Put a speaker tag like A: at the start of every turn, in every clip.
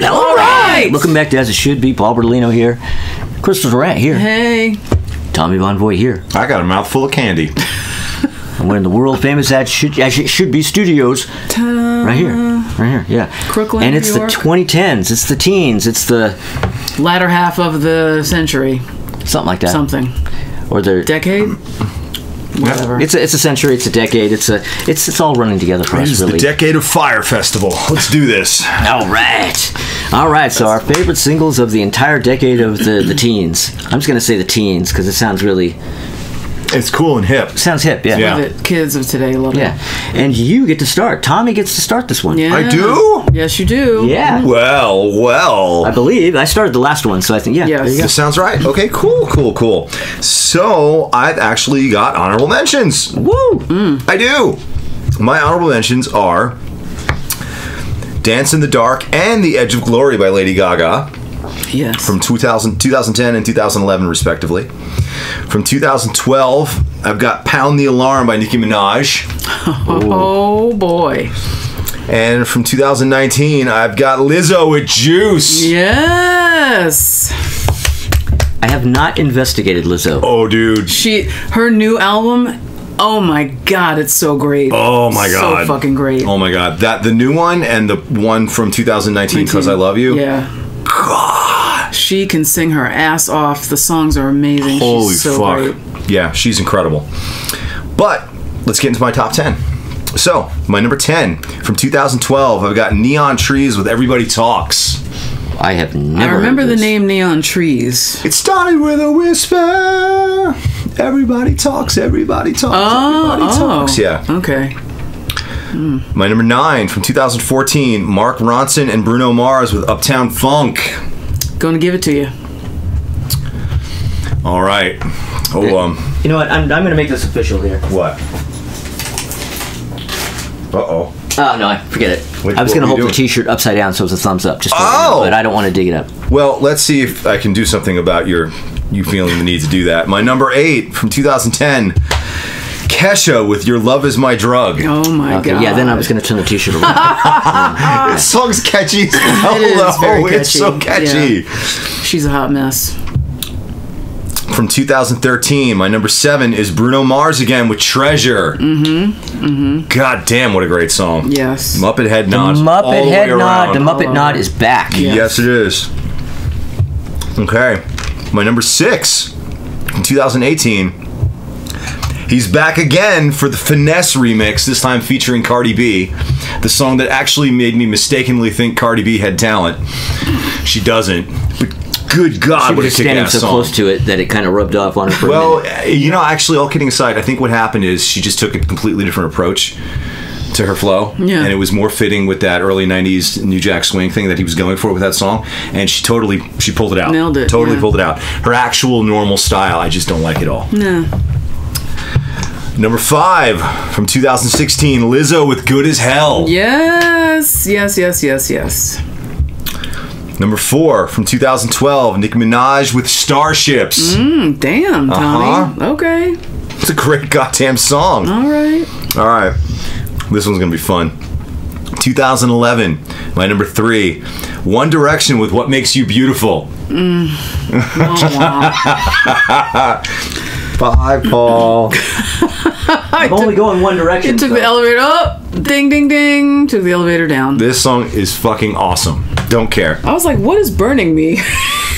A: All right. Welcome back to As It Should Be. Paul Bertolino here. Crystal Durant here.
B: Hey.
A: Tommy Von Voigt here.
C: I got a mouthful of candy.
A: And we're in the world famous As It Should Be studios.
B: Ta-da.
A: Right here, yeah.
B: Crooklyn,
A: and it's
B: New York.
A: the 2010s. It's the teens. It's the
B: Latter half of the century.
A: something like that.
B: Something.
A: Or the
B: Decade? Whatever.
A: It's a century. It's a decade. It's all running together for us.
C: It's
A: Really.
C: the Decade of Fire Festival. Let's do this.
A: All right. So our favorite singles of the entire decade of the teens. I'm just gonna say the teens because it sounds really
C: It's cool and hip.
A: sounds hip. Yeah.
C: Yeah.
B: Love it. Kids of today love
A: Yeah.
B: it.
A: And you get to start. Tommy gets to start this one.
B: Yeah.
C: I do?
B: Yes, you do.
A: Yeah.
C: Well.
A: I believe I started the last one, so I think
B: Yes.
A: there you go.
C: This sounds right. Okay, cool. So, I've actually got honorable mentions.
A: Woo!
C: I do. My honorable mentions are Dance in the Dark and The Edge of Glory by Lady Gaga
B: Yes.
C: from 2010 and 2011, respectively. From 2012, I've got Pound the Alarm by Nicki Minaj.
B: Oh, boy.
C: And from 2019, I've got Lizzo with Juice.
B: Yes.
A: I have not investigated Lizzo.
C: Oh, dude.
B: Her new album, oh my God, it's so great.
C: Oh, my God.
B: So fucking great.
C: Oh, my God. The new one and the one from 2019, Because I Love You.
B: Yeah.
C: God.
B: She can sing her ass off. The songs are amazing.
C: Holy
B: She's so
C: fuck.
B: great.
C: Yeah, she's incredible. But let's get into my top 10. So, my number 10 from 2012, I've got Neon Trees with Everybody Talks.
A: I have never.
B: I remember
A: heard
B: the
A: this.
B: name Neon Trees.
C: It started with a whisper. Everybody talks, everybody talks, everybody talks. Yeah.
B: Okay.
C: My number 9 from 2014, Mark Ronson and Bruno Mars with Uptown Funk.
B: Gonna give it to you.
C: All right. Oh,
A: You know what? I'm going to make this official here.
C: what? Uh-oh.
A: Oh no, forget it.
C: Wait,
A: I was
C: what
A: going to
C: were
A: hold
C: you
A: the
C: doing?
A: T-shirt upside down so it's a thumbs up, just
C: Oh!
A: but I don't want to dig it up.
C: Well, let's see if I can do something about you feeling the need to do that. My number 8 from 2010, Kesha with Your Love Is My Drug.
B: Oh my
A: Okay,
B: God.
A: yeah. Then I was going to turn the T-shirt around.
C: This song's catchy as hell,
B: It is very
C: though. It's so
B: catchy.
C: catchy.
B: She's a hot mess.
C: From 2013, my number 7 is Bruno Mars again with Treasure. God damn, what a great song.
B: Yes.
C: Muppet Head
A: The
C: Nod. all
A: Muppet
C: the
A: Head
C: way
A: Nod.
C: around.
A: The Muppet Nod is back.
B: Yeah.
C: Yes, it is. Okay. My number 6 from 2018. He's back again for the Finesse remix, this time featuring Cardi B. The song that actually made me mistakenly think Cardi B had talent. She doesn't. But good God,
A: She
C: what a
A: was standing
C: kick-ass
A: so
C: song.
A: close to it that it kind of rubbed off on her for a minute.
C: Well, you know, actually, all kidding aside, I think what happened is she just took a completely different approach to her flow.
B: Yeah.
C: And it was more fitting with that early 90s New Jack Swing thing that he was going for with that song. And she pulled it out.
B: Nailed it,
C: Totally
B: yeah.
C: pulled it out. Her actual normal style, I just don't like at all.
B: No.
C: Number 5 from 2016, Lizzo with Good as Hell.
B: Yes.
C: Number 4 from 2012, Nicki Minaj with Starships.
B: Damn, Tommy.
C: Uh-huh.
B: Okay.
C: It's a great goddamn song.
B: All right.
C: All right. This one's going to be fun. 2011, my number 3, One Direction with What Makes You Beautiful. Bye, Paul.
A: I'm only going one direction.
B: It took
A: so-
B: the elevator up. Ding, ding, ding. Took the elevator down.
C: This song is fucking awesome. Don't care.
B: I was like, what is burning me?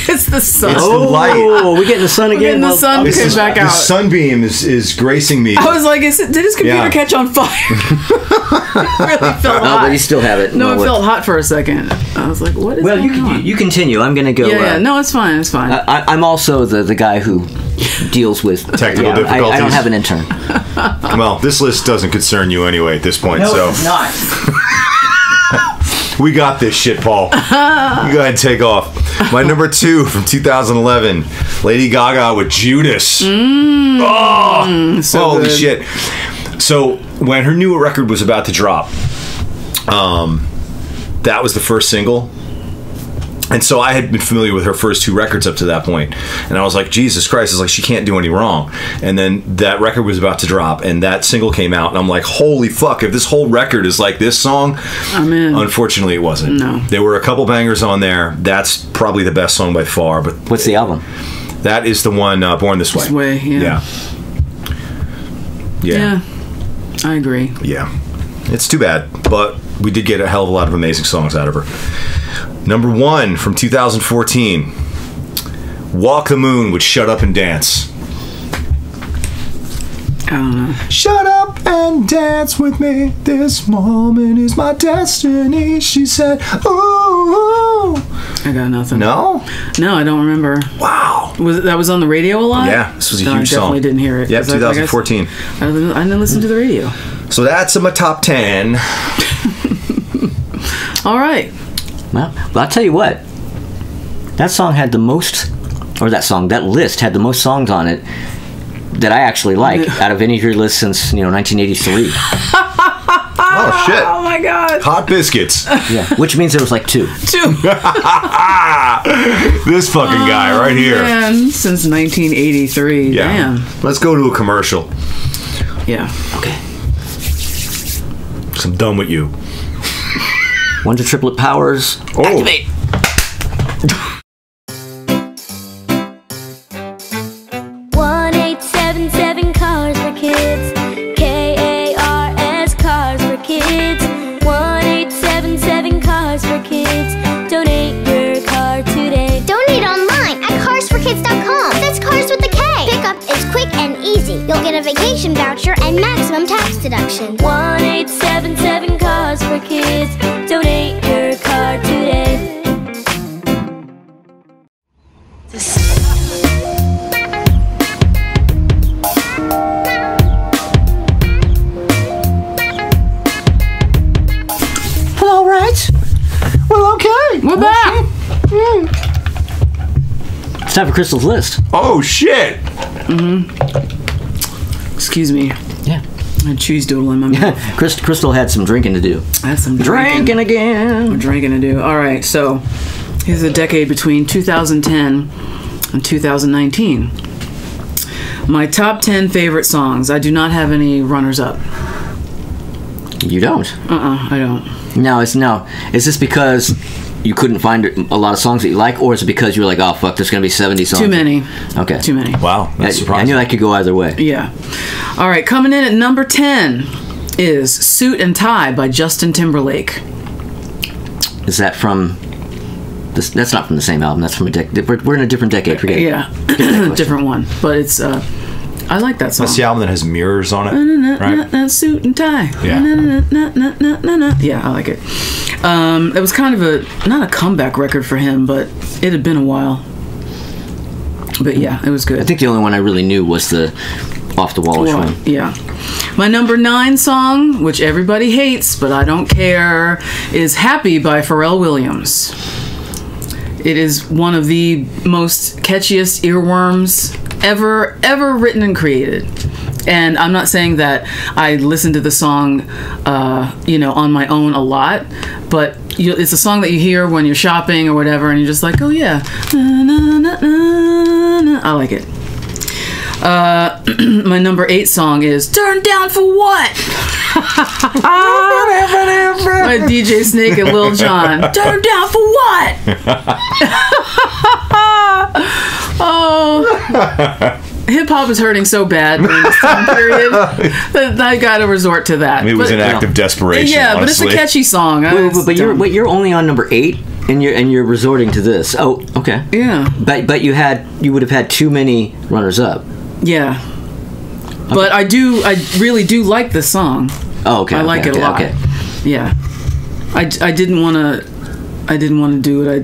B: It's the sun.
C: It's the light.
A: Oh, we're getting the sun
B: We're
A: again.
B: getting the sun.
C: This
B: Came
C: is-
B: back
C: the
B: out.
C: sunbeam is gracing me.
B: I was like, did his computer
C: Yeah.
B: catch on fire? It really felt
A: Oh,
B: hot.
A: but you still have it.
B: No, it
A: what-
B: felt hot for a second. I was like, what is
A: Well,
B: going on?
A: you continue. I'm going to go.
B: Yeah, no, it's fine. It's fine.
A: I'm also the guy who deals with
C: Technical
A: I don't
C: difficulties.
A: have an intern.
C: Well, this list doesn't concern you anyway at this point, so
A: not.
C: we got this shit, Paul. You go ahead and take off. My number 2 from 2011, Lady Gaga with Judas. Oh,
B: So
C: holy
B: good.
C: shit. So when her new record was about to drop, that was the first single. And so I had been familiar with her first 2 records up to that point, and I was like, Jesus Christ, it's like she can't do any wrong. And then that record was about to drop, and that single came out, and I'm like, holy fuck, if this whole record is like this song,
B: I'm in.
C: Unfortunately, it wasn't.
B: No.
C: There were a couple bangers on there. That's probably the best song by far. But
A: What's the album?
C: that is the one, Born This Way.
B: This way, yeah. Yeah, I agree.
C: Yeah. It's too bad, but we did get a hell of a lot of amazing songs out of her. Number 1 from 2014, Walk the Moon with Shut Up and Dance.
B: I don't know.
C: Shut up and dance with me. This moment is my destiny, she said. Ooh.
B: I got nothing.
C: No?
B: No, I don't remember.
C: Wow.
B: That was on the radio a lot?
C: Yeah, this was a
B: No,
C: huge
B: I definitely
C: song.
B: didn't hear it.
C: Yep, 2014.
B: I didn't listen to the radio.
C: So that's in my top 10.
B: All right.
A: Well, I'll tell you what. That song had the most, or that list had the most songs on it that I actually like out of any of your lists since 1983.
C: Oh, shit.
B: Oh my God.
C: Hot Biscuits.
A: Yeah, which means there was like 2.
C: This fucking guy right here.
B: Man, since 1983.
C: Yeah.
B: Damn.
C: Let's go to a commercial.
B: Yeah.
A: Okay.
C: 'Cause I'm done with you.
A: 1 to triplet powers.
C: Oh.
A: Activate.
D: 1877 Cars for Kids. KARS Cars for Kids. 1877 Cars for Kids. Donate your car today.
E: Donate online at carsforkids.com. That's cars with a K. Pickup is quick and easy. You'll get a vacation voucher and maximum tax deduction.
D: 1877 Cars for Kids. Donate your car today.
A: Well, all right. Well, okay.
B: We're back.
A: It's time for Crystal's list.
C: Oh, shit.
B: Excuse me.
A: Yeah.
B: I had cheese doodle in my mouth.
A: Crystal had some drinking to do.
B: I had some
A: Drinking again.
B: drinking to do. All right, so here's a decade between 2010 and 2019. My top 10 favorite songs. I do not have any runners-up.
A: You don't.
B: I don't.
A: Now, is this because you couldn't find a lot of songs that you like, or is it because you were like, oh fuck, there's gonna be 70 songs?
B: Too many.
A: Okay.
B: Too many.
C: Wow, that's
A: I
C: surprising.
A: knew that could go either way.
B: Yeah. All right, coming in at number 10 is Suit and Tie by Justin Timberlake.
A: Is that from? That's not from the same album. That's from a decade. We're in a different decade. Forget it.
B: Yeah. Different one. But it's, I like that song.
C: That's the album that has mirrors on it, right?
B: Suit and tie.
C: Yeah.
B: Yeah, I like it. It was kind of not a comeback record for him, but it had been a while. But yeah, it was good.
A: I think the only one I really knew was the Off the Wallish one.
B: Yeah. My number 9 song, which everybody hates, but I don't care, is Happy by Pharrell Williams. It is one of the most catchiest earworms ever written and created. And I'm not saying that I listen to the song, on my own a lot, but it's a song that you hear when you're shopping or whatever, and you're just like, oh yeah, I like it. My number 8 song is Turn Down for What? By DJ Snake and Lil Jon. Turn down for what? Oh. Hip hop is hurting so bad during this time period that I gotta resort to that.
C: It was an act of desperation.
B: Yeah,
C: honestly.
B: but it's a catchy song.
A: But you're only on number 8, and you're resorting to this. Oh, okay.
B: Yeah.
A: But you would have had too many runners up.
B: Yeah. Okay. But I really do like this song.
A: Oh, okay.
B: I like it a lot.
A: Okay.
B: Yeah. I didn't want to do what I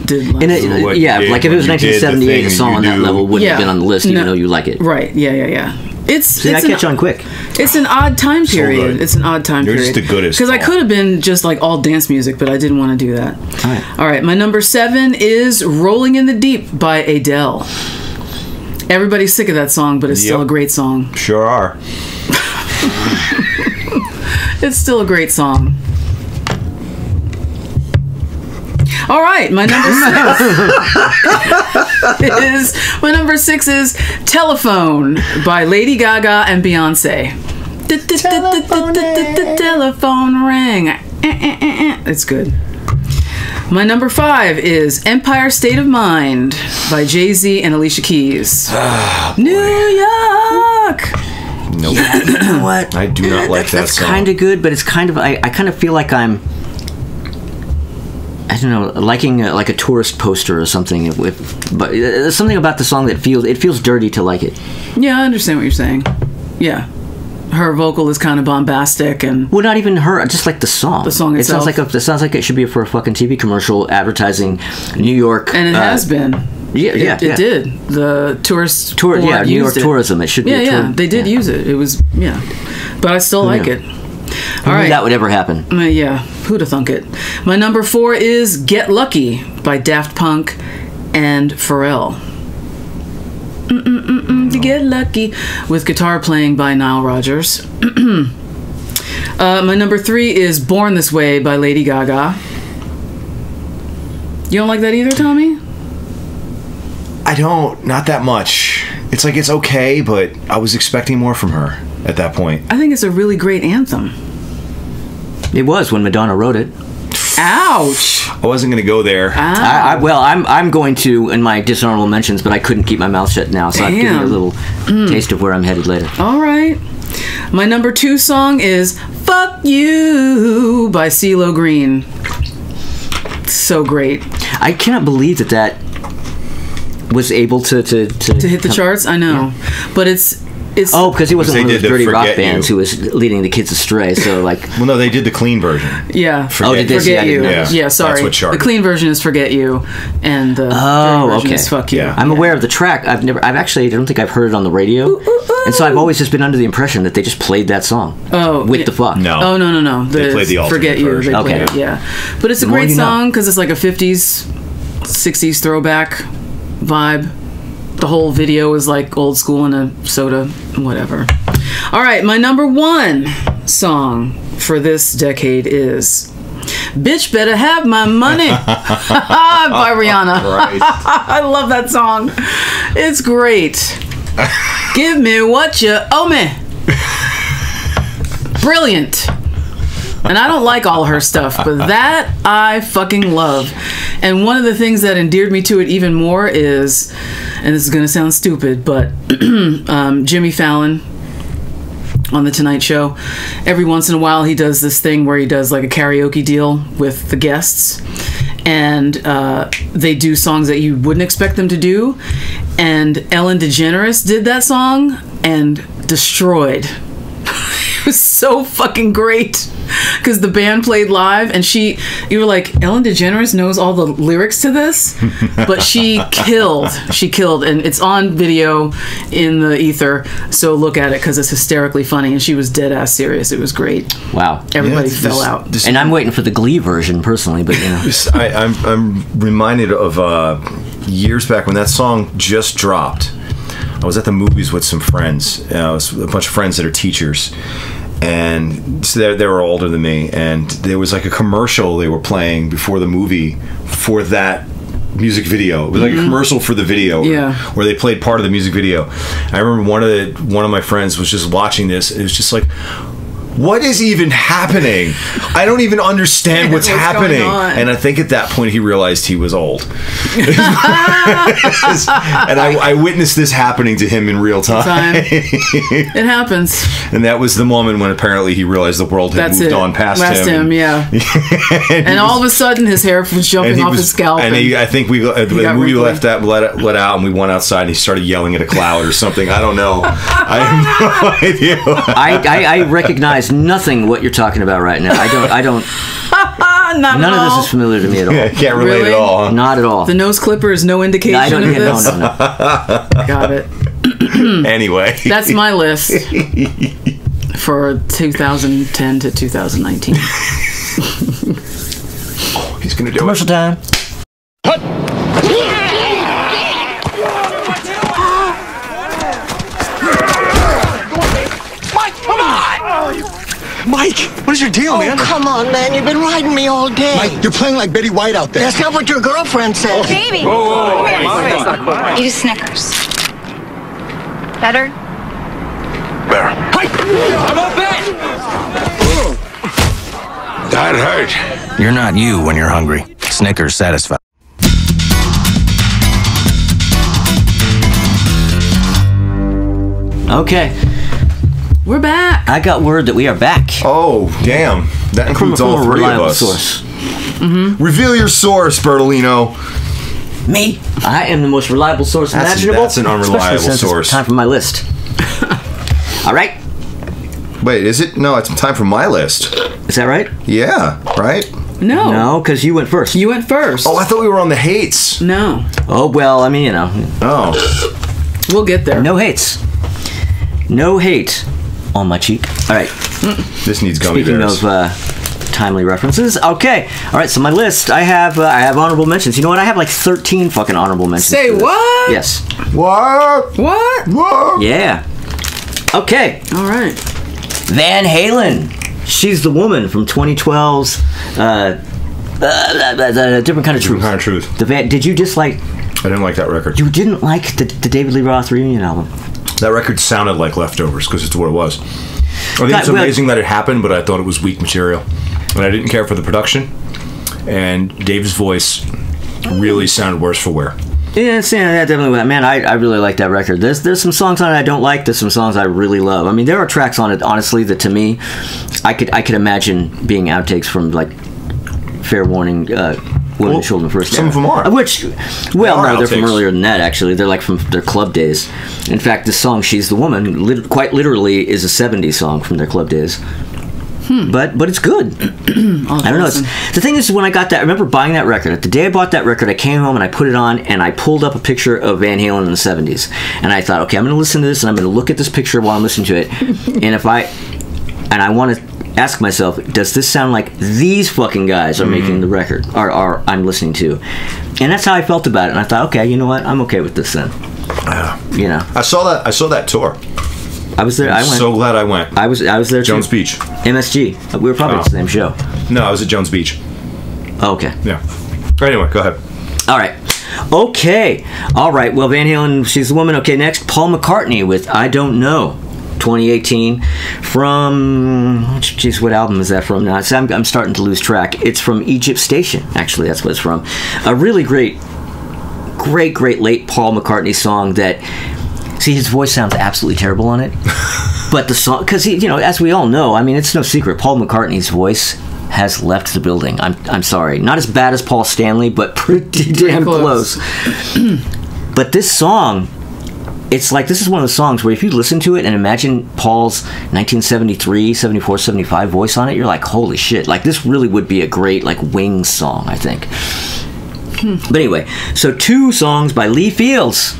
B: did last
A: time.
C: What
A: Yeah,
C: you did
A: like if it was
C: when you did the
A: 1978, a
C: thing
A: song on
C: you
A: that
C: do.
A: level wouldn't have been on the list, even though you like it.
B: Right, yeah.
A: See, I catch on quick.
B: It's an odd time period.
C: good.
B: It's an odd time
C: You're
B: period.
C: just the goodest,
B: Because I
C: Paul.
B: could have been just like all dance music, but I didn't want to do that. All right. My number 7 is Rolling in the Deep by Adele. Everybody's sick of that song, but it's still a great song.
C: Sure are.
B: It's still a great song. All right, my number six is Telephone by Lady Gaga and Beyonce. Telephone rang. It's good. My number five is Empire State of Mind by Jay-Z and Alicia Keys. New York.
C: Nope.
A: Yeah, you know what?
C: I do not like that
A: That's
C: song.
A: kind of good, but it's kind of I kind of feel like I don't know, liking like a tourist poster or something. But there's something about the song that feels dirty to like it.
B: Yeah, I understand what you're saying. Yeah. Her vocal is kind of bombastic and...
A: Well, not even her, just like the song.
B: The song itself.
A: It sounds like it should be for a fucking TV commercial advertising New York.
B: And it has been.
A: Yeah,
B: It did. The tourist
A: New York
B: used it.
A: tourism. It should be.
B: Yeah, they did use it. It was, but I still like it.
A: All right, that would ever happen.
B: Yeah, who'd have thunk it? My number four is Get Lucky by Daft Punk and Pharrell. To Get Lucky, with guitar playing by Nile Rodgers. My number three is Born This Way by Lady Gaga. You don't like that either, Tommy?
C: I don't. Not that much. It's like it's okay, but I was expecting more from her at that point.
B: I think it's a really great anthem.
A: It was when Madonna wrote it.
B: Ouch!
C: I wasn't going to go there.
A: I'm going to in my dishonorable mentions, but I couldn't keep my mouth shut now, so I've given you a little taste of where I'm headed later.
B: All right. My number two song is Fuck You by CeeLo Green. So great.
A: I cannot believe that was able to
B: hit the charts. I know, but it's
A: because he wasn't one of those dirty rock
C: Forget
A: bands
C: You.
A: who was leading the kids astray. So like,
C: Well, no, they did the clean version.
B: yeah.
C: Forget
A: did they?
B: Forget You.
C: Yeah.
B: Sorry.
C: That's what charted.
B: The clean version is Forget You, and the dirty version
A: okay.
B: is Fuck You.
C: Yeah.
A: I'm aware of the track. I don't think I've heard it on the radio, and so I've always just been under the impression that they just played that song. With the fuck.
C: No.
B: Oh no.
C: They played the alternate
B: Forget You.
C: version.
B: They played
A: Okay.
B: it, yeah. But it's a
A: more
B: great
A: you know.
B: song because it's like a 50s, 60s throwback vibe. The whole video is like old school in a soda, whatever. All right, my number one song for this decade is Bitch Better Have My Money by Rihanna.
C: Right.
B: I love that song. It's great. Give me what you owe me. Brilliant. And I don't like all her stuff, but that I fucking love. And one of the things that endeared me to it even more is, and this is going to sound stupid, but Jimmy Fallon on The Tonight Show, every once in a while he does this thing where he does like a karaoke deal with the guests. And they do songs that you wouldn't expect them to do. And Ellen DeGeneres did that song and destroyed. It was so fucking great because the band played live and you were like, Ellen DeGeneres knows all the lyrics to this, but she killed, and it's on video in the ether, so look at it because it's hysterically funny, and she was dead ass serious. It was great.
A: Wow.
B: Everybody fell out.
A: And I'm waiting for the Glee version personally, but you know.
C: I'm reminded of years back when that song just dropped. I was at the movies with some friends. It was a bunch of friends that are teachers, and so they were older than me. And there was like a commercial they were playing before the movie for that music video. It was like a commercial for the video, where they played part of the music video. I remember one of my friends was just watching this. It was just like, what is even happening? I don't even understand what's happening.
B: going on?
C: And I think at that point he realized he was old. And I witnessed this happening to him in real time.
B: It happens.
C: And that was the moment when apparently he realized the world had moved on past him.
B: Yeah. and all of a sudden his hair was jumping off his scalp.
C: And I think the movie
B: wrinkly.
C: let out, and we went outside and he started yelling at a cloud or something. I don't know. I have no idea.
A: I recognize nothing what you're talking about right now. I don't. None of this is familiar to me at all.
C: I can't relate at all. Huh?
A: Not at all.
B: The nose clipper is no indication of this.
A: No.
B: Got it.
C: Anyway,
B: that's my list for 2010 to 2019.
C: He's gonna do
A: Commercial time.
F: Mike, what is your deal, man?
G: Oh, come on, man. You've been riding me all day.
F: Mike, you're playing like Betty White out there.
G: That's not what your girlfriend said.
H: Baby.
F: Whoa.
H: Eat a Snickers. Better?
F: Better. Mike! I'm up it! That hurt.
I: You're not you when you're hungry. Snickers satisfy.
A: Okay,
B: We're back.
A: I got word that we are back.
C: Oh, damn. That includes
A: From a
C: all three of
A: reliable
C: us.
A: source.
C: Reveal your source, Bertolino.
A: Me. I am the most reliable source
C: That's-
A: imaginable.
C: that's an unreliable
A: especially since
C: source.
A: It's time for my list. All right.
C: Wait, is it? No, it's time for my list.
A: Is that right?
C: Yeah, right?
B: No.
A: No, because you went first.
B: You went first.
C: Oh, I thought we were on the hates.
B: No.
A: Oh, well, I mean, you know.
C: Oh.
B: We'll get there.
A: No hates. No hate on my cheek. All right.
C: This needs gummy
A: Speaking
C: bears.
A: of timely references. Okay. All right, so my list, I have honorable mentions. You know what? I have like 13 fucking honorable mentions.
B: Say
A: for this.
B: what?
A: Yes.
C: What?
B: What?
C: What?
A: Yeah. Okay.
B: All right.
A: Van Halen. She's the woman from 2012's Different Kind of Truth.
C: Different Kind of Truth.
A: Did you dislike...
C: I didn't like that record.
A: You didn't like the David Lee Roth reunion album?
C: That record sounded like Leftovers because it's what it was. I think it's
A: well-
C: amazing that it happened, but I thought it was weak material. And I didn't care for the production. And Dave's voice really sounded worse for wear.
A: Yeah, that definitely. Man, I really like that record. There's some songs on it I don't like. There's some songs I really love. I mean, there are tracks on it, honestly, that to me, I could imagine being outtakes from like Fair Warning, Women and Children First.
C: Some of them are.
A: Which, well,
C: They are
A: no, they're from
C: outtakes.
A: earlier than that. Actually, they're like from their club days. In fact, the song "She's the Woman" quite literally is a '70s song from their club days. But it's good. I don't know. The thing is, when I got that, I remember buying that record. The day I bought that record, I came home and I put it on and I pulled up a picture of Van Halen in the 70s. And I thought, okay, I'm going to listen to this and I'm going to look at this picture while I'm listening to it. And I want to ask myself, does this sound like these fucking guys are making the record or I'm listening to? And that's how I felt about it. And I thought, okay, you know what? I'm okay with this then. You know,
C: I saw that tour.
A: I was there. I went.
C: So glad I went.
A: I was there.
C: Jones
A: too.
C: Beach.
A: MSG. We were probably at the same show.
C: No, I was at Jones Beach.
A: Oh, okay.
C: Yeah. Anyway, go ahead.
A: All right. Okay. All right. Well, Van Halen, She's the Woman. Okay, next, Paul McCartney with I Don't Know, 2018. From, geez, what album is that from now? So I'm starting to lose track. It's from Egypt Station, actually. That's what it's from. A really great late Paul McCartney song that, see, his voice sounds absolutely terrible on it. But the song, because he, as we all know, I mean, it's no secret, Paul McCartney's voice has left the building. I'm sorry, not as bad as Paul Stanley, but pretty damn close. But this song, it's like, this is one of the songs where if you listen to it and imagine Paul's 1973, 74, 75 voice on it, you're like, holy shit! Like, this really would be a great like Wings song, I think. But anyway, so 2 songs by Lee Fields.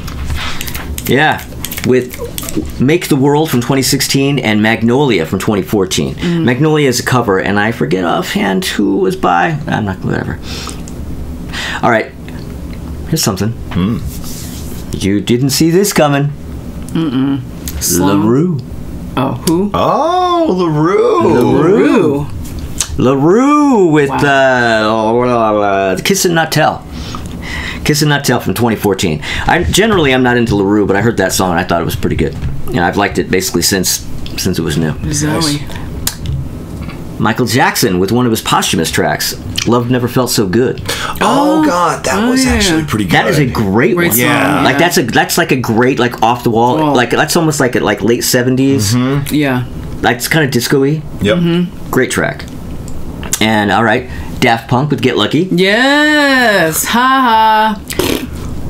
A: Yeah, with Make the World from 2016 and Magnolia from 2014. Magnolia is a cover, and I forget offhand who was by. I'm not, whatever. All right, here's something. You didn't see this coming. LaRue.
B: Oh, who?
C: Oh, LaRue.
A: LaRue with Kiss and Not Tell. Kiss and Not Tell from 2014. I'm not into LaRue, but I heard that song and I thought it was pretty good. I've liked it basically since it was new.
B: Zoe.
A: Michael Jackson with one of his posthumous tracks, Love Never Felt So Good.
C: Oh God, that was actually pretty good.
A: That is a great one.
B: song,
C: Yeah.
A: Like that's like a great, like, off the wall,
B: Oh.
A: like that's almost like late 70s.
B: Yeah.
A: Like, it's kind of disco-y.
C: Yep.
A: Great track. And all right, Daft Punk with Get Lucky.
B: Yes. Ha ha.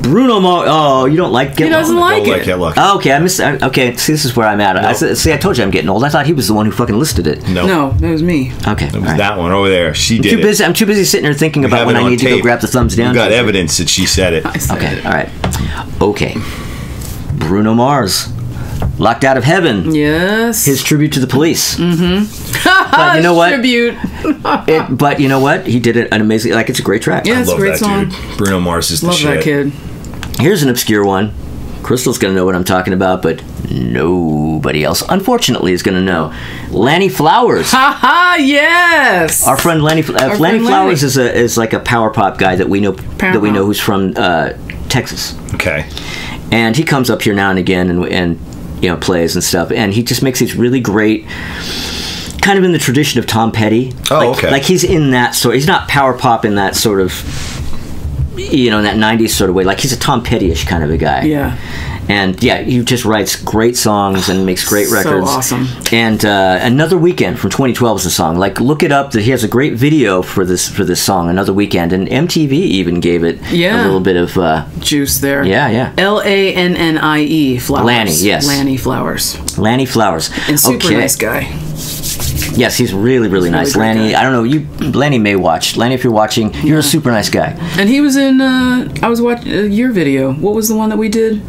A: Bruno Mars. Oh, you don't like Get Lucky?
B: He doesn't like
C: Don't like
B: it.
C: Get Lucky.
A: Oh, okay, okay, see, this is where I'm at. I told you I'm getting old. I thought he was the one who fucking listed it.
B: No, that was me.
A: Okay,
C: It
A: all
C: was
A: right.
C: that one over there. She did it.
A: I'm too busy sitting there thinking
C: We
A: about
C: have
A: when
C: it
A: I
C: on
A: need to go
C: tape.
A: grab the thumbs down.
C: We got evidence that she said it.
B: I said
A: Okay,
B: it.
A: all right. Okay. Bruno Mars. Locked Out of Heaven.
B: Yes.
A: His tribute to the Police. But you know what?
B: Tribute.
A: But you know what? He did an amazing, like, it's a great track.
B: Yeah,
C: I
B: it's a
C: love
B: great
C: that
B: song.
C: dude. Bruno Mars is the
B: Love
C: shit.
B: that kid.
A: Here's an obscure one. Crystal's going to know what I'm talking about, but nobody else, unfortunately, is going to know. Lanny Flowers.
B: Ha yes.
A: Our friend Lanny
B: friend
A: Flowers
B: Lanny.
A: is like a power pop guy that we know who's from Texas.
C: Okay.
A: And he comes up here now and again and plays and stuff, and he just makes these really great, kind of in the tradition of Tom Petty.
C: Okay.
A: Like he's in that sort. He's not power pop in that sort of, in that 90s sort of way. Like he's a Tom Petty-ish kind of a guy.
B: Yeah.
A: And yeah, he just writes great songs and makes great records.
B: So awesome.
A: And Another Weekend from 2012 is the song. Like, look it up. He has a great video for this song, Another Weekend, and MTV even gave it a little bit of
B: juice there.
A: Yeah.
B: Lannie Flowers.
A: Lanny, yes.
B: Lanny Flowers.
A: Lanny Flowers.
B: And super nice guy.
A: Yes, he's really, really nice.
B: Really
A: Lanny, I don't know, Lanny may watch. Lanny, if you're watching, you're a super nice guy.
B: And he was in, I was watching your video. What was the one that we did?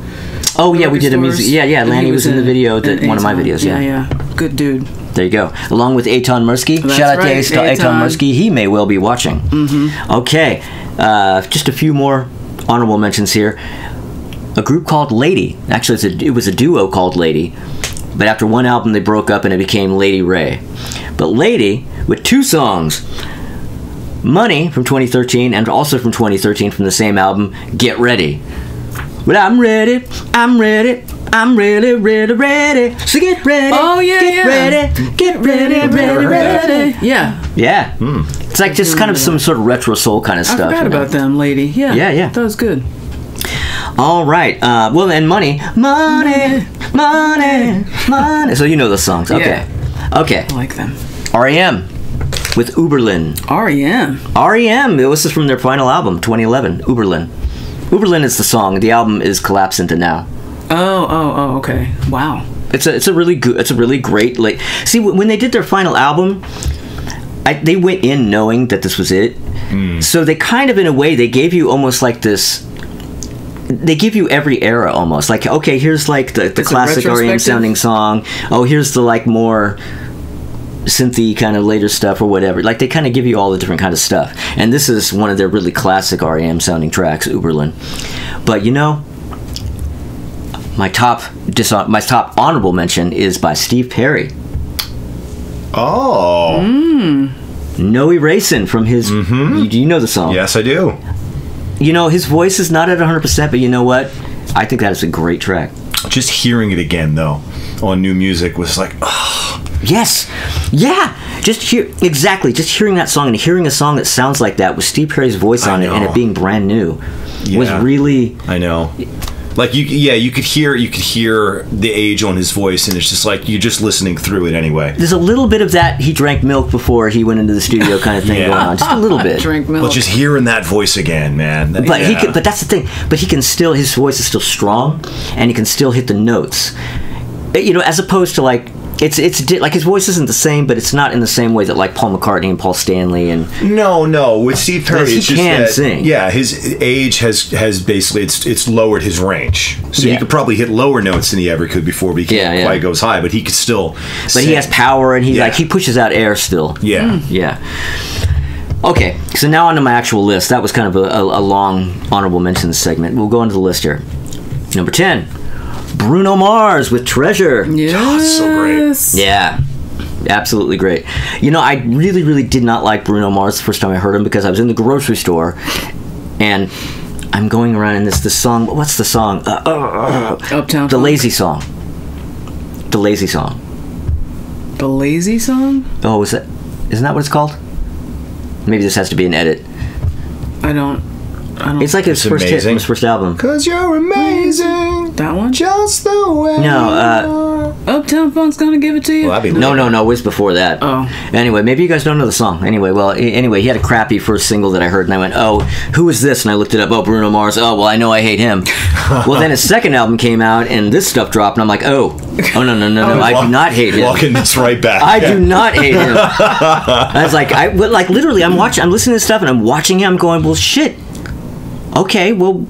A: Oh, yeah, we did a music. Yeah, Lanny was in the video, one of my videos,
B: Yeah. Good dude.
A: There you go. Along with Eitan Mirsky. Shout out to Eitan Mirsky. He may well be watching. Mm-hmm. Okay. Just a few more honorable mentions here. A group called Lady. Actually, it was a duo called Lady. But after one album, they broke up and it became Lady Ray. But Lady, with 2 songs, Money from 2013 and also from 2013 from the same album, Get Ready. But I'm ready, I'm really, really ready. So get ready, get ready.
B: Yeah.
A: Yeah. It's like just kind of some sort of retro soul kind of stuff.
B: I forgot about them, Lady. Yeah. That was good.
A: All right. Well, and money. So you know those songs. Okay.
B: Yeah.
A: Okay.
B: I like them.
A: R.E.M. with Uberlin.
B: R.E.M.
A: This is from their final album, 2011. Uberlin. Uberlin is the song. The album is Collapse Into Now.
B: Oh, okay. Wow.
A: It's a really good. It's a really great. Like, see, when they did their final album, they went in knowing that this was it. So they kind of, in a way, they gave you almost like this. They give you every era almost. Like, okay, here's like the classic R.E.M. sounding song. Oh, here's the like more synthy kind of later stuff or whatever. Like, they kind of give you all the different kind of stuff. And this is one of their really classic R.E.M. sounding tracks, Uberlin. But my top honorable mention is by Steve Perry.
C: Oh.
A: No Erasing from his. Do you know the song?
C: Yes, I do.
A: His voice is not at 100%, but you know what? I think that is a great track.
C: Just hearing it again, though, on new music was like, oh.
A: Yes. Yeah. Just hearing that song and hearing a song that sounds like that with Steve Perry's voice on it and it being brand new was really.
C: I know. Like you could hear the age on his voice, and it's just like you're just listening through it anyway.
A: There's a little bit of that. He drank milk before he went into the studio kind of thing going on, just a little bit.
B: Drank milk.
C: But just hearing that voice again, man.
A: But but that's the thing. But he can still. His voice is still strong, and he can still hit the notes. As opposed to like. It's like his voice isn't the same, but it's not in the same way that like Paul McCartney and Paul Stanley and
C: no with Steve Perry
A: he
C: it's just
A: can
C: that,
A: sing.
C: Yeah, his age has basically it's lowered his range, so he could probably hit lower notes than he ever could before, but he can't quite goes high, but he could still.
A: But he has power, and he pushes out air still. Yeah. Okay, so now onto my actual list. That was kind of a long honorable mentions segment. We'll go into the list here. Number 10. Bruno Mars with Treasure.
B: Yes.
C: Oh, it's so great.
A: Yeah. Absolutely great. I really, really did not like Bruno Mars the first time I heard him because I was in the grocery store and I'm going around in this song. What's the song?
B: Uptown
A: The Lazy Song. The Lazy Song.
B: The Lazy Song?
A: Oh, isn't that what it's called? Maybe this has to be an edit.
B: I don't.
A: It's like his first hit from his first album.
C: 'Cause you're amazing.
B: That one?
C: Just the way.
A: No,
B: Uptown Funk's Gonna Give It to You.
C: Well,
A: No, it was before that.
B: Oh.
A: Anyway, maybe you guys don't know the song. Anyway, he had a crappy first single that I heard, and I went, oh, who is this? And I looked it up. Oh, Bruno Mars. Oh, well, I know I hate him. Well, then his second album came out, and this stuff dropped, and I'm like, no, I do not hate him.
C: Walking this right back.
A: I do not hate him. I was like, literally, I'm listening to this stuff, and I'm watching him, I'm going, well, shit. Okay, well,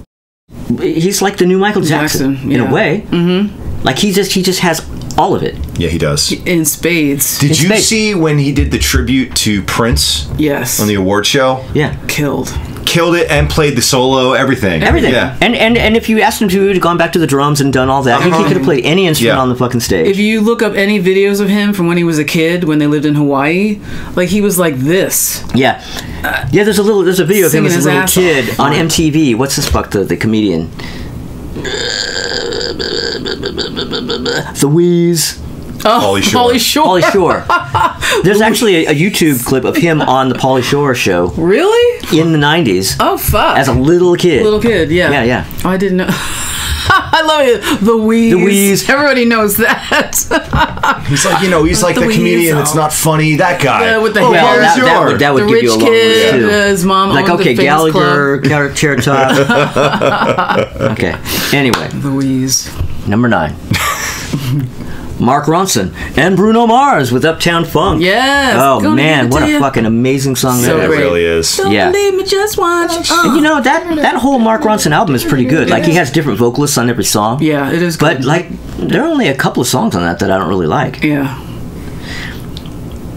A: he's like the new Michael Jackson in a way. Mm-hmm. Like he just has All of it.
C: Yeah, he does.
B: In spades.
C: Did you
A: spades.
C: see when he did the tribute to Prince
B: Yes.
C: on the award show?
A: Yeah.
B: Killed.
C: Killed it and played the solo, everything.
A: Everything.
C: Yeah.
A: And if you asked him to, he would have gone back to the drums and done all that. I think he could have played any instrument
C: Yeah.
A: on the fucking stage.
B: If you look up any videos of him from when he was a kid, when they lived in Hawaii, like he was like this.
A: yeah. Yeah, there's a video of him
B: Singing
A: as a
B: his
A: little
B: ass
A: kid
B: off.
A: on MTV. What's this fuck, the comedian? The Wheeze.
B: Oh,
C: Pauly Shore.
B: Pauly Shore.
A: Pauly Shore. There's actually a YouTube clip of him on the Pauly Shore show
B: Really?
A: in the 90s
B: Oh, fuck.
A: as a little kid.
B: Little kid, yeah.
A: Yeah, yeah.
B: Oh, I didn't know. I love it. The Wheeze.
A: The Wheeze.
B: Everybody knows that.
C: He's like, he's like
B: The
C: the
B: Wheeze.
C: comedian that's not funny. That guy.
B: Yeah, with the
C: oh,
B: hair.
A: Well,
C: Pauly
A: that
C: Shore.
A: would, that would
B: The
A: give
B: rich
A: you a long
B: kid,
A: list, too.
B: his mom
A: Like,
B: owned
A: okay,
B: the famous
A: Gallagher, Carrot Top. Okay. Anyway,
B: club. The Wheeze.
A: number 9. Mark Ronson and Bruno Mars with Uptown Funk.
B: Yes.
A: Oh,
B: Gonna
A: man,
B: give it
A: what
B: to
A: a
B: you.
A: fucking amazing song
B: So
A: that
C: It
A: is.
B: great.
C: really is.
B: Don't
A: Yeah.
B: believe me, just watch.
A: And you know, that whole Mark Ronson album is pretty good. Like, he has different vocalists on every song.
B: Yeah, it is good.
A: But, like, there are only a couple of songs on that I don't really like.
B: Yeah.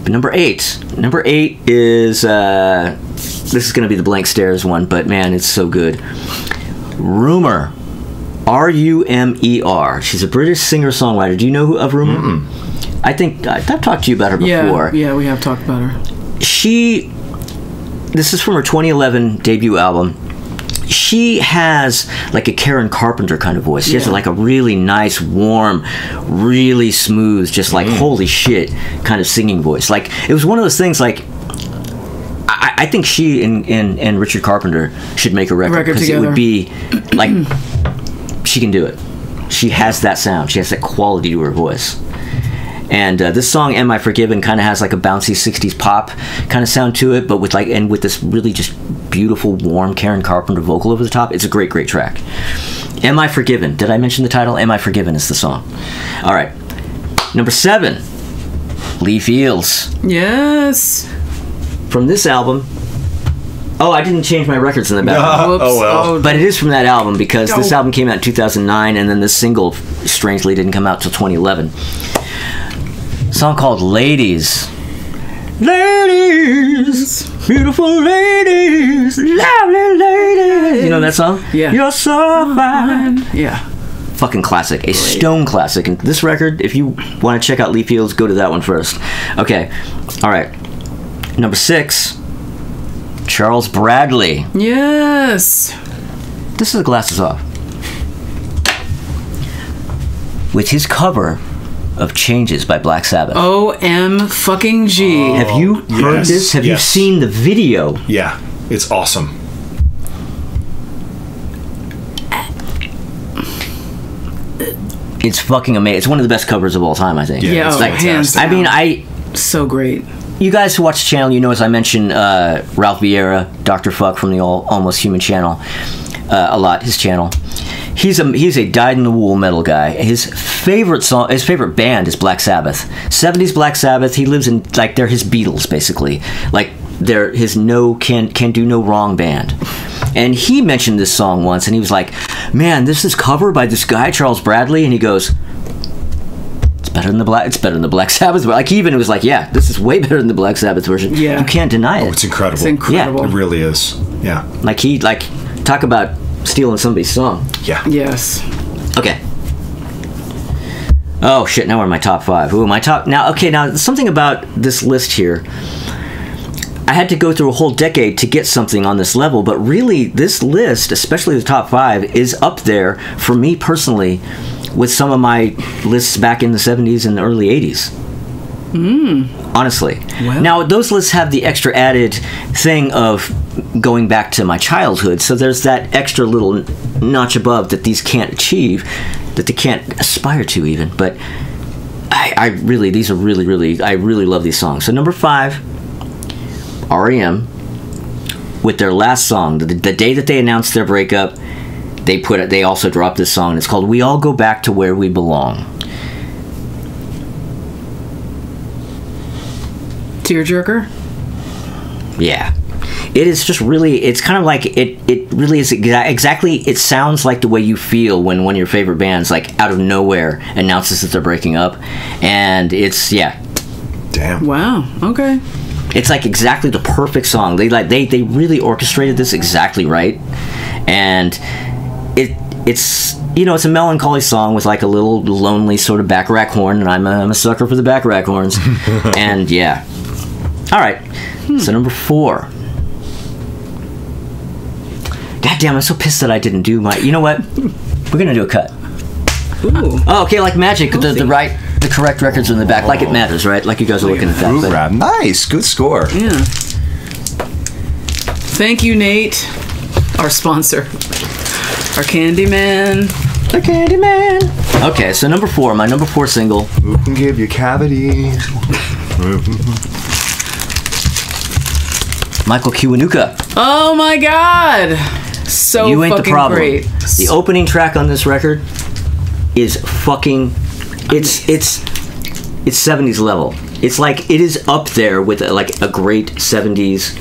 A: But number 8. Number 8 is, this is going to be the Blank Stares one, but man, it's so good. Rumer. Rumer. She's a British singer-songwriter. Do you know of Rumer?
C: Mm-mm.
A: I think I've talked to you about her before.
B: Yeah, we have talked about her.
A: This is from her 2011 debut album. She has like a Karen Carpenter kind of voice. She has
B: Yeah.
A: like a really nice, warm, really smooth, just like holy shit kind of singing voice. Like, it was one of those things like, I think she and Richard Carpenter should make a record because it
B: together.
A: would be like, she can do it. She has that sound. She has that quality to her voice. And this song, "Am I Forgiven," kind of has like a bouncy '60s pop kind of sound to it, but with this really just beautiful, warm Karen Carpenter vocal over the top. It's a great, great track. "Am I Forgiven"? Did I mention the title? "Am I Forgiven" is the song. All right, number 7, Lee Fields.
B: Yes.
A: From this album. Oh, I didn't change my records in the background.
B: Whoops.
C: Oh, well.
B: Oh,
A: But it is from that album because this
B: Oh.
A: album came out in 2009, and then this single, strangely, didn't come out till 2011. Song called "Ladies." Ladies, beautiful ladies, lovely ladies. You know that song?
B: Yeah.
A: You're so fine.
B: Yeah.
A: Fucking classic, a stone classic. And this record, if you want to check out Lee Fields, go to that one first. Okay, all right. Number 6, Charles Bradley.
B: Yes.
A: This is Glasses Off. With his cover of "Changes" by Black Sabbath.
B: OMG.
A: Have you heard
C: yes,
A: this? Have you
C: yes.
A: seen the video?
C: Yeah, it's awesome.
A: It's fucking amazing. It's one of the best covers of all time, I think.
B: Yeah,
C: it's
B: oh,
C: fantastic.
B: hands down.
A: I mean,
B: So great.
A: you guys who watch the channel, you know, as I mentioned, Ralph Vieira, Dr. Fuck from the Almost Human channel, a lot. His channel. He's a dyed-in-the-wool metal guy. His favorite song, his favorite band is Black Sabbath. 70s Black Sabbath. He lives in, like, they're his Beatles, basically. Like, they're his can do no wrong band. And he mentioned this song once, and he was like, "Man, this is covered by this guy Charles Bradley," and he goes, It's better than the Black Sabbath. Like, he even was like, "Yeah, this is way better than the Black Sabbath version."
B: Yeah.
A: You can't deny it.
C: Oh, it's incredible.
B: It's incredible.
C: It really is. Yeah.
A: Like, talk about stealing somebody's song.
C: Yeah.
B: Yes.
A: Okay. Oh shit! Now we're in my top 5. Ooh, my top. Now, okay. Now, something about this list here. I had to go through a whole decade to get something on this level, but really, this list, especially the top 5, is up there for me personally with some of my lists back in the 70s and the early 80s. Honestly.
B: Well.
A: Now, those lists have the extra added thing of going back to my childhood, so there's that extra little notch above that these can't achieve, that they can't aspire to even. But I really love these songs. So number 5, R.E.M. with their last song, the day that they announced their breakup, they also dropped this song. It's called "We All Go Back to Where We Belong."
B: Tearjerker.
A: Yeah. it is just really, it's kind of like, it really is exactly, it sounds like the way you feel when one of your favorite bands, like, out of nowhere announces that they're breaking up. And it's, yeah.
C: Damn.
B: Wow. Okay.
A: It's like exactly the perfect song. They really orchestrated this exactly right. And it's you know, it's a melancholy song with like a little lonely sort of back rack horn, and I'm a sucker for the back rack horns. And yeah. All right. So number 4. God damn, I'm so pissed that I didn't do my. You know what? We're gonna do a cut.
B: Ooh.
A: Oh, okay, like magic. The correct records are in the back, like it matters, right? Like you guys are looking at that.
C: Groove rap. Nice, good score.
B: Yeah. Thank you, Nate, our sponsor, our Candyman.
A: The Candyman. Okay, so number 4, my number 4 single.
C: Who can give you cavities?
A: Michael Kiwanuka.
B: Oh my God! So
A: You Ain't
B: fucking
A: the Problem.
B: great.
A: The opening track on this record is fucking. It's 70s level. It's like it is up there with like a great 70s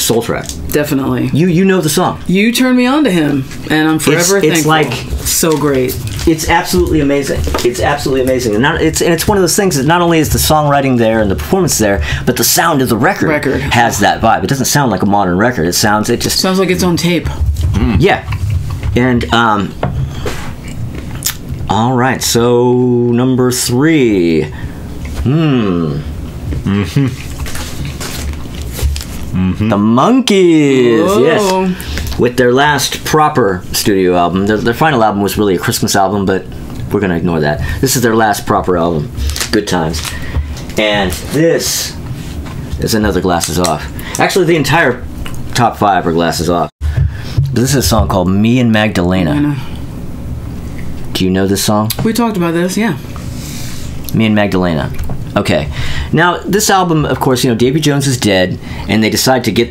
A: soul track.
B: Definitely.
A: You know the song.
B: You turned me on to him, and I'm forever
A: It's
B: thankful.
A: like
B: so great.
A: It's absolutely amazing. It's absolutely amazing, and it's one of those things that not only is the songwriting there and the performance there, but the sound of the record has that vibe. It doesn't sound like a modern record. It just
B: sounds like it's on tape.
A: Yeah, and all right. So number 3. The Monkees.
B: Whoa.
A: Yes. With their last proper studio album. Their final album was really a Christmas album, but we're going to ignore that. This is their last proper album, Good Times. And this is another Glasses Off. Actually, the entire top 5 are Glasses Off. But this is a song called Me and Magdalena. Do you know this song?
B: We talked about this, yeah.
A: Me and Magdalena. Okay. Now, this album, of course, you know, Davy Jones is dead, and they decide to get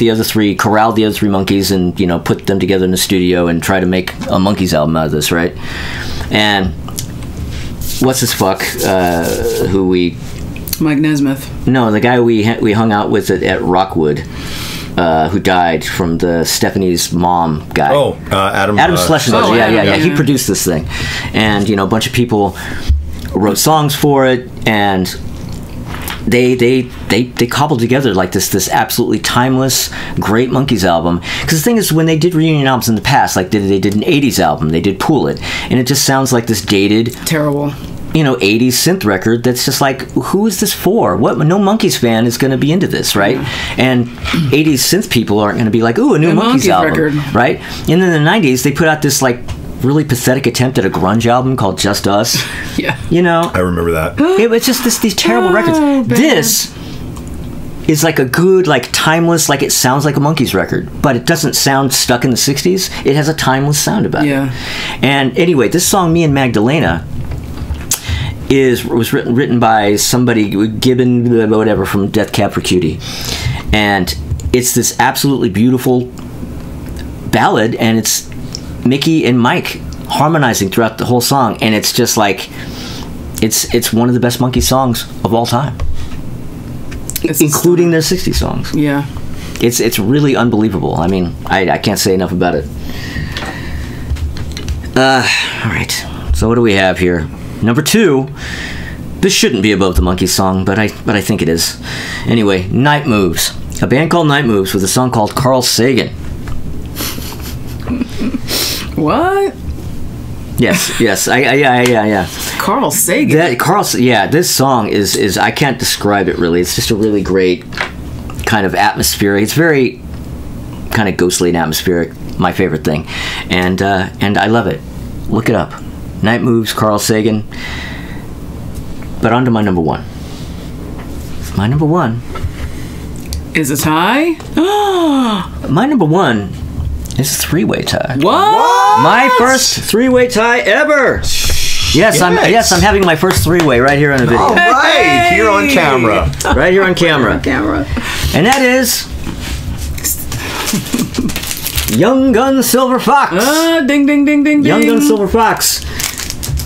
A: corral the other 3 Monkees and, you know, put them together in the studio and try to make a Monkees album out of this, right? And what's his fuck,
B: Mike Nesmith.
A: No, the guy we hung out with at Rockwood, who died from the Stephanie's mom guy.
C: Adam
A: Schlesinger. Yeah. He produced this thing. And, you know, a bunch of people wrote songs for it, and they cobbled together like this absolutely timeless, great Monkees album. Because the thing is, when they did reunion albums in the past, like they did an 80s album, they did Pool It, and it just sounds like this dated,
B: terrible,
A: you know, 80s synth record that's just like, who is this for? What? No Monkees fan is going to be into this, right? And 80s synth people aren't going to be like, ooh, a new Monkees album, record. Right? And then in the 90s, they put out this like really pathetic attempt at a grunge album called Just Us.
B: Yeah.
A: You know?
C: I remember that.
A: It was just these terrible records.
B: Bad.
A: This is like a good, like timeless, like it sounds like a Monkees record, but it doesn't sound stuck in the 60s. It has a timeless sound about it. And anyway, this song, Me and Magdalena, was written by somebody, Gibbon, whatever, from Death Cab for Cutie. And it's this absolutely beautiful ballad, and it's Mickey and Mike harmonizing throughout the whole song, and it's just like it's one of the best Monkees songs of all time, including their 60s songs.
B: Yeah,
A: it's really unbelievable. I mean, I can't say enough about it. All right, so what do we have here? Number 2. This shouldn't be above the Monkees song, but I think it is. Anyway, Night Moves, a band called Night Moves with a song called Carl Sagan.
B: What?
A: Yes. Yeah.
B: Carl Sagan.
A: This song is I can't describe it really. It's just a really great kind of atmosphere. It's very kind of ghostly and atmospheric. My favorite thing, and I love it. Look it up. Night Moves, Carl Sagan. But on to my number 1. My number 1
B: is a tie.
A: My number 1 is a 3-way tie.
B: What?
A: My first 3-way tie ever. Yes, I'm having my first 3-way right here on the video.
C: All right, here on camera.
A: Right here on camera. And that is Young Gun Silver Fox.
B: Ding, ding, ding, ding,
A: Young
B: ding.
A: Gun Silver Fox.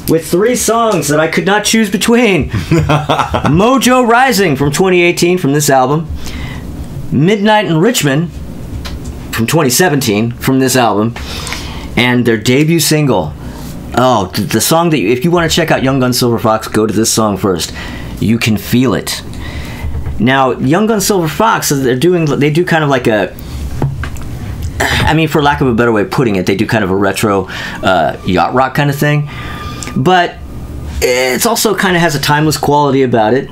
A: With 3 songs that I could not choose between. Mojo Rising from 2018 from this album. Midnight in Richmond from 2017 from this album, and their debut single. Oh, the song that if you want to check out Young Gun Silver Fox, go to this song first. You Can Feel It. Now, Young Gun Silver Fox, they do kind of like a, I mean, for lack of a better way of putting it, they do kind of a retro yacht rock kind of thing, but it's also kind of has a timeless quality about it,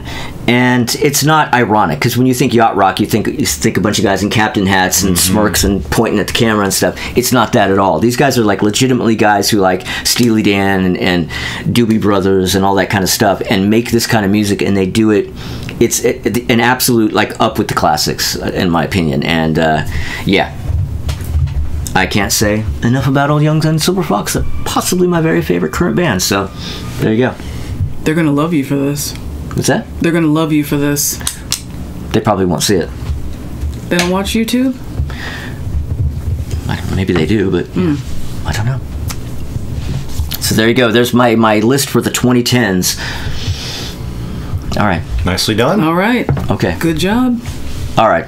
A: and it's not ironic, because when you think yacht rock, you think a bunch of guys in captain hats and smirks and pointing at the camera and stuff. It's not that at all. These guys are like legitimately guys who like Steely Dan and Doobie Brothers and all that kind of stuff, and make this kind of music, and they do it. It's an absolute like up with the classics, in my opinion, and yeah. I can't say enough about old Young Gun Silver Fox. Possibly my very favorite current band. So, there you go.
B: They're gonna love you for this.
A: What's that?
B: They're gonna love you for this.
A: They probably won't see it.
B: They don't watch YouTube?
A: Maybe they do, but I don't know. So there you go. There's my list for the 2010s. All right.
C: Nicely done.
B: All right.
A: Okay.
B: Good job.
A: All right.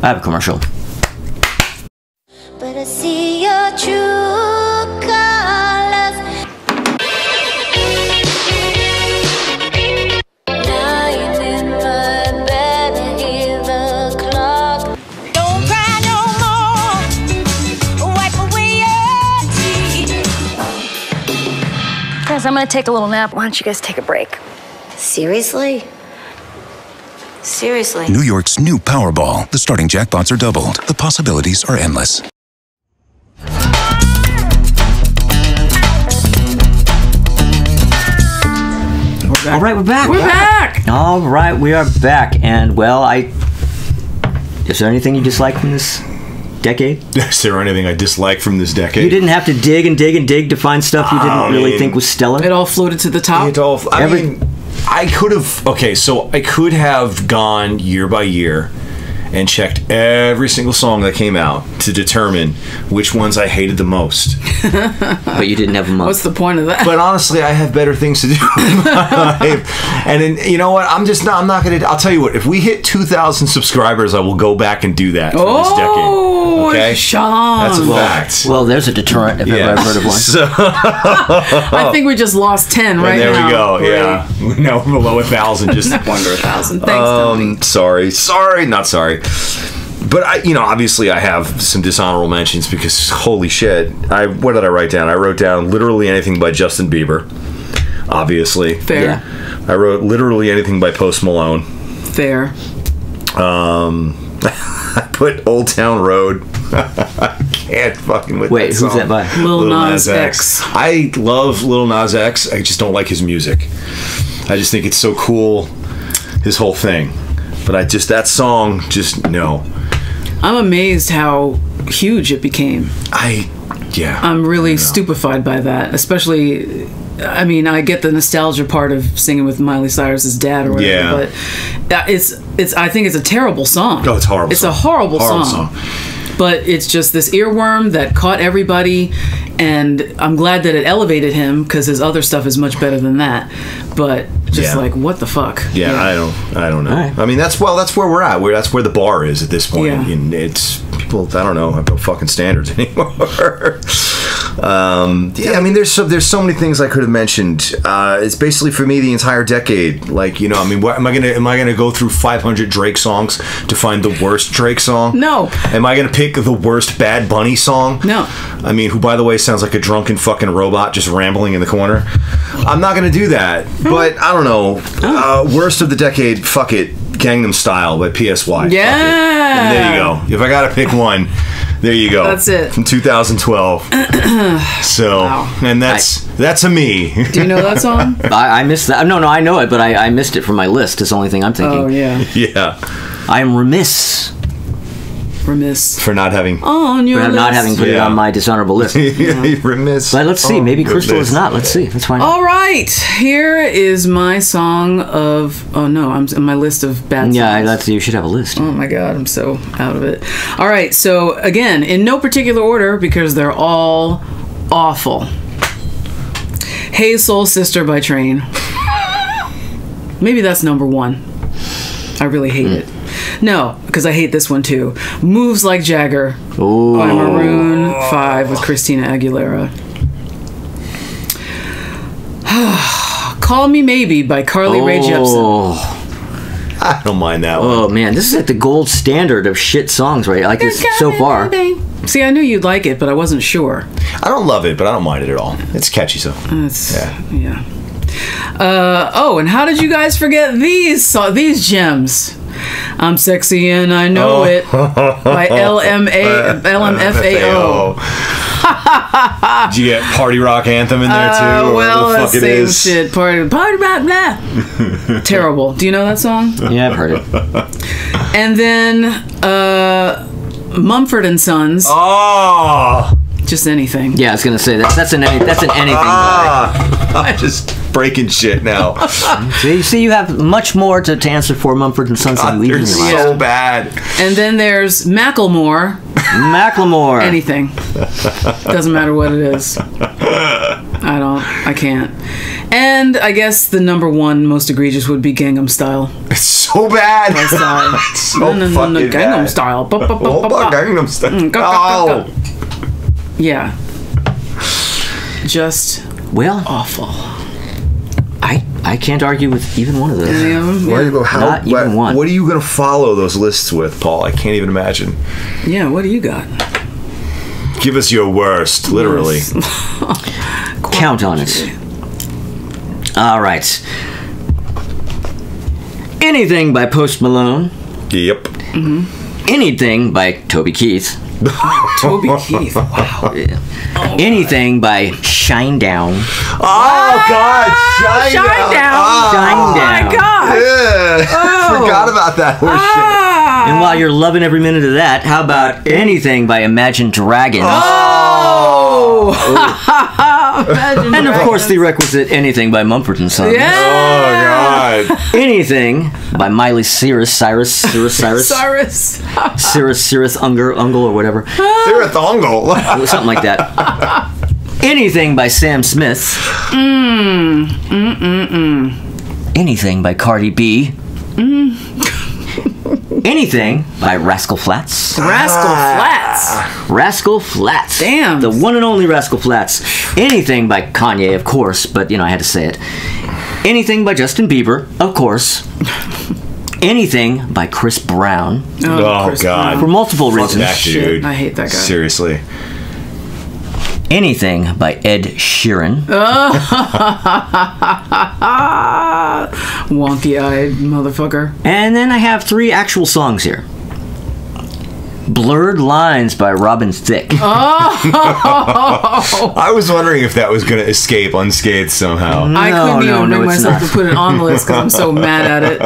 A: I have a commercial.
D: But I see your true colors. Lying in my bed, I hear the clock. Don't cry no more. Wipe away your tears.
H: Guys, I'm gonna take a little nap. Why don't you guys take a break?
D: Seriously? Seriously?
I: New York's new Powerball. The starting jackpots are doubled. The possibilities are endless.
A: All right, we're back.
B: We're back.
A: All right, we are back. And, well, is there anything you dislike from this decade?
C: Is there anything I dislike from this decade?
A: You didn't have to dig and dig and dig to find stuff you didn't really think was stellar?
B: It all floated to the top.
C: I mean, I could have... Okay, so I could have gone year by year and checked every single song that came out to determine which ones I hated the most.
A: But you didn't have a month.
B: What's the point of that?
C: But honestly, I have better things to do in my life. And then, you know what? I'm not going to... I'll tell you what. If we hit 2,000 subscribers, I will go back and do that for this decade. Okay?
B: Sean.
C: That's a fact.
A: Well, there's a deterrent if I've ever heard of one.
C: So,
B: I think we just lost 10 right
C: there
B: now.
C: There we go. Yeah. Now we're below 1,000. Just
B: under 1,000. Thanks, Tony.
C: Sorry. Not sorry. But obviously I have some dishonorable mentions because holy shit. What did I write down? I wrote down literally anything by Justin Bieber. Obviously.
B: Fair.
A: Yeah.
C: I wrote literally anything by Post Malone.
B: Fair.
C: I put Old Town Road. I can't fucking with
A: Wait,
C: that song.
A: who's that by?
B: Lil Nas X.
C: I love Lil Nas X. I just don't like his music. I just think it's so cool, his whole thing. But that song, just no.
B: I'm amazed how huge it became. I'm really stupefied by that, especially. I mean, I get the nostalgia part of singing with Miley Cyrus's dad or whatever, but I think it's a terrible song.
C: Oh, it's horrible.
B: It's a horrible song. But it's just this earworm that caught everybody, and I'm glad that it elevated him because his other stuff is much better than that. But just like, what the fuck?
C: Yeah, I don't know. Right. I mean, that's where we're at. That's where the bar is at this point.
B: Yeah.
C: And it's people. I don't know. Have no fucking standards anymore. I mean, there's so many things I could have mentioned. It's basically for me the entire decade. Like, I mean, what am I gonna go through 500 Drake songs to find the worst Drake song?
B: No.
C: Am I gonna pick the worst Bad Bunny song?
B: No.
C: I mean, who by the way sounds like a drunken fucking robot just rambling in the corner. I'm not gonna do that. But I don't know. Worst of the decade. Fuck it. Gangnam Style by PSY.
B: Yeah.
C: And there you go. If I gotta pick one. There you go.
B: That's it.
C: From 2012. So, wow. And that's a me.
B: Do you know that song?
A: I missed that. No, I know it, but I missed it from my list. It's the only thing I'm thinking.
B: Oh, yeah.
C: Yeah.
A: I am remiss
C: for not having
B: on your list.
A: Not having put it on my dishonorable list.
C: Remiss.
A: But let's see. Maybe Crystal is not. Let's see. Let's find out.
B: All right. Here is my song of. Oh no, I'm in my list of bad songs.
A: Yeah, you should have a list.
B: Oh my god, I'm so out of it. All right. So again, in no particular order because they're all awful. Hey Soul Sister by Train. Maybe that's number one. I really hate it. No, because I hate this one too. Moves Like Jagger
A: Ooh.
B: by Maroon 5 with Christina Aguilera. Call Me Maybe by Carly Rae Jepsen.
A: Oh.
C: I don't mind that one.
A: Oh man, this is like the gold standard of shit songs, right? I like this so far.
B: See, I knew you'd like it, but I wasn't sure.
C: I don't love it, but I don't mind it at all. It's catchy, so.
B: Yeah. Oh, and how did you guys forget these gems? I'm Sexy and I Know It by LMFAO.
C: Did you get Party Rock Anthem in there too?
B: Well,
C: the fuck
B: that's
C: it
B: same
C: is?
B: shit. Party rock, blah. Terrible. Do you know that song?
A: Yeah, I've heard it.
B: And then Mumford and Sons.
C: Oh,
B: Just anything.
A: Yeah, I was gonna say that's an anything.
C: I'm just breaking shit now.
A: See, you have much more to answer for Mumford and Sons than you
C: They're
A: even realize.
C: so bad.
B: And then there's Macklemore.
A: Macklemore.
B: Anything. Doesn't matter what it is. I can't. And I guess the number one most egregious would be Gangnam Style.
C: It's so bad.
B: It's
C: so fucking
B: Gangnam
C: bad.
B: Style.
C: Gangnam Style.
B: Go. Yeah. Just
A: Well,
B: awful.
A: I can't argue with even one of those.
B: Any of them?
C: Where do you go?
A: Not even one.
C: What are you going to follow those lists with, Paul? I can't even imagine.
B: Yeah, what do you got?
C: Give us your worst, literally.
A: Count on it. All right. Anything by Post Malone.
C: Yep.
A: Anything by Toby Keith.
B: Toby Keith. Wow.
A: Anything by Shinedown.
C: Oh, God.
B: Shinedown.
A: Shinedown.
B: Oh my God.
C: Yeah. Forgot about that horse shit.
A: And while you're loving every minute of that, how about anything by Imagine Dragons?
B: Oh.
A: And of course, the requisite anything by Mumford and Sons.
B: Yeah.
C: Oh, God.
A: Anything by Miley Cyrus, Cyrus Ungle, or whatever.
C: They're a thongle.
A: Something like that. Anything by Sam Smith. Anything by Cardi B. Anything by Rascal Flatts. Rascal Flatts.
B: Damn.
A: The one and only Rascal Flatts. Anything by Kanye, of course, but I had to say it. Anything by Justin Bieber, of course. Anything by Chris Brown.
C: Oh,
B: Chris
C: God.
B: Brown.
A: For multiple
C: Fuck
A: reasons.
C: that dude.
B: I hate that guy.
C: Seriously.
A: Anything by Ed Sheeran.
B: Wonky-eyed motherfucker.
A: And then I have 3 actual songs here. Blurred Lines by Robin Thicke.
C: I was wondering if that was going to escape unscathed somehow.
B: I couldn't even bring
A: it's
B: myself
A: not.
B: to put it on the list because I'm so mad at it.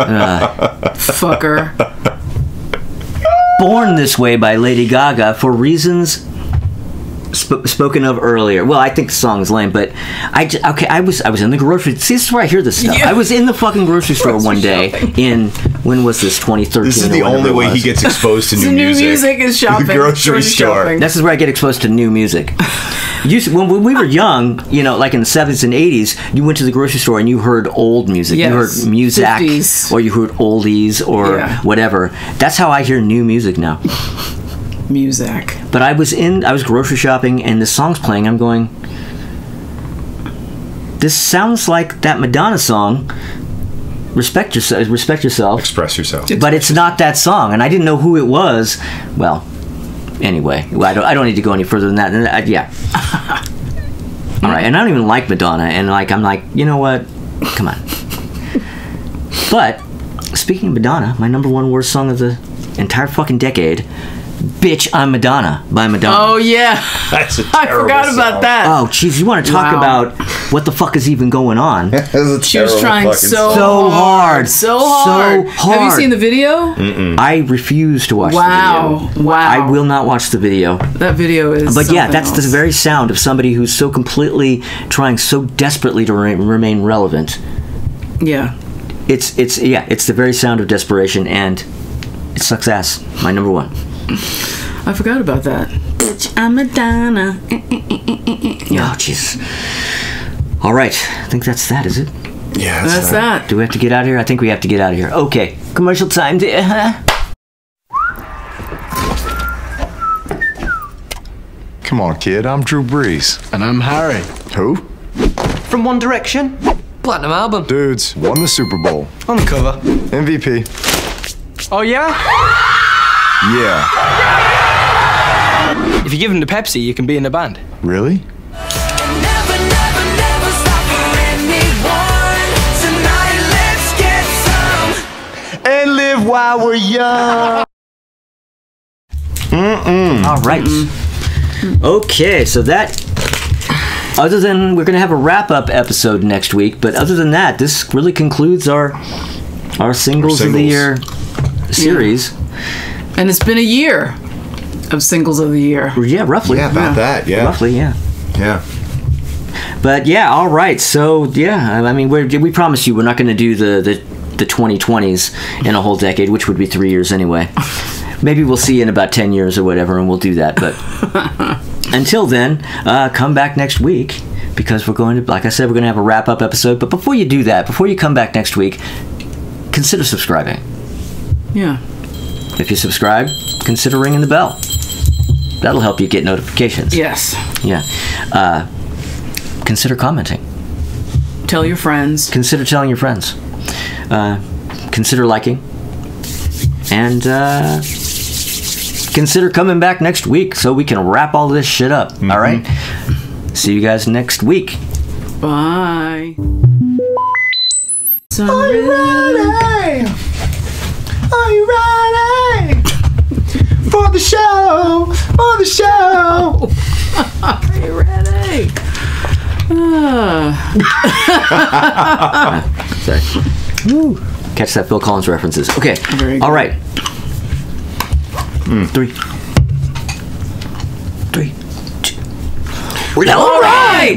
B: Fucker.
A: Born This Way by Lady Gaga for reasons spoken of earlier. Well, I think the song is lame, but I was in the grocery. See, this is where I hear this stuff.
B: Yeah.
A: I was in the fucking grocery store one day in when was this 2013?
C: This is the
A: or whenever
C: only
A: it
C: way
A: was.
C: he gets exposed to
B: So
C: new music.
B: is shopping.
C: The grocery store.
B: Shopping.
A: This is where I get exposed to new music. When we were young, like in the 70s and 80s, you went to the grocery store and you heard old music.
B: Yes.
A: You heard music,
B: 50s.
A: or you heard oldies, or whatever. That's how I hear new music now.
B: Music.
A: But I was grocery shopping and the song's playing. I'm going, this sounds like that Madonna song, Respect Yourself.
C: Express yourself.
A: But it's not that song, and I didn't know who it was. Well, anyway, I don't need to go any further than that. Yeah. All right, and I don't even like Madonna, and I'm like, you know what? Come on. But speaking of Madonna, my number 1 worst song of the entire fucking decade, "Bitch, I'm Madonna" by Madonna.
B: Oh yeah,
C: That's a
B: I
C: terrible
B: forgot
C: song.
B: about that.
A: Oh, jeez, you want to talk
B: Wow.
A: about what the fuck is even going on?
B: She was trying so
A: hard.
B: so hard. Have you seen the video?
A: I refuse to watch the video.
B: Wow.
A: I will not watch the video.
B: That video is.
A: But yeah,
B: something
A: that's the
B: else.
A: very sound of somebody who's so completely trying so desperately to remain relevant.
B: Yeah.
A: It's the very sound of desperation, and it sucks ass. My number 1.
B: I forgot about that. Bitch, I'm Madonna.
A: Oh, jeez. All right, I think that's that, is it?
C: Yeah,
B: That's that.
A: Do we have to get out of here? I think we have to get out of here. Okay, commercial time.
J: Come on, kid. I'm Drew Brees.
K: And I'm Harry.
J: Who?
L: From One Direction. Platinum album.
J: Dudes, won the Super Bowl.
L: On the cover.
J: MVP.
L: Oh, yeah?
J: Yeah.
L: If you give him the Pepsi, you can be in the band.
J: Really? And live while we're young.
A: All right. Okay, so that. Other than we're going to have a wrap-up episode next week, but other than that, this really concludes our singles of the year series.
B: Yeah. And it's been a year of singles of the year.
A: Yeah, roughly.
C: Yeah, about that. Yeah,
A: roughly. Yeah.
C: Yeah.
A: But yeah, all right. So yeah, I mean, we promise you we're not going to do the 2020s in a whole decade, which would be 3 years anyway. Maybe we'll see you in about 10 years or whatever, and we'll do that. But until then, come back next week because we're going to, like I said, we're going to have a wrap-up episode. But before you do that, before you come back next week, consider subscribing.
B: Yeah.
A: If you subscribe, consider ringing the bell. That'll help you get notifications.
B: Yes.
A: Yeah. Consider commenting.
B: Tell your friends.
A: Consider telling your friends. Consider liking. And consider coming back next week so we can wrap all this shit up. Mm-hmm. All right? See you guys next week.
B: Bye.
D: Are you ready? Are you ready? For the show! For the show!
B: Are you ready?
A: Sorry. Woo. Catch that Phil Collins references. Okay. All right. 3, 2. All right.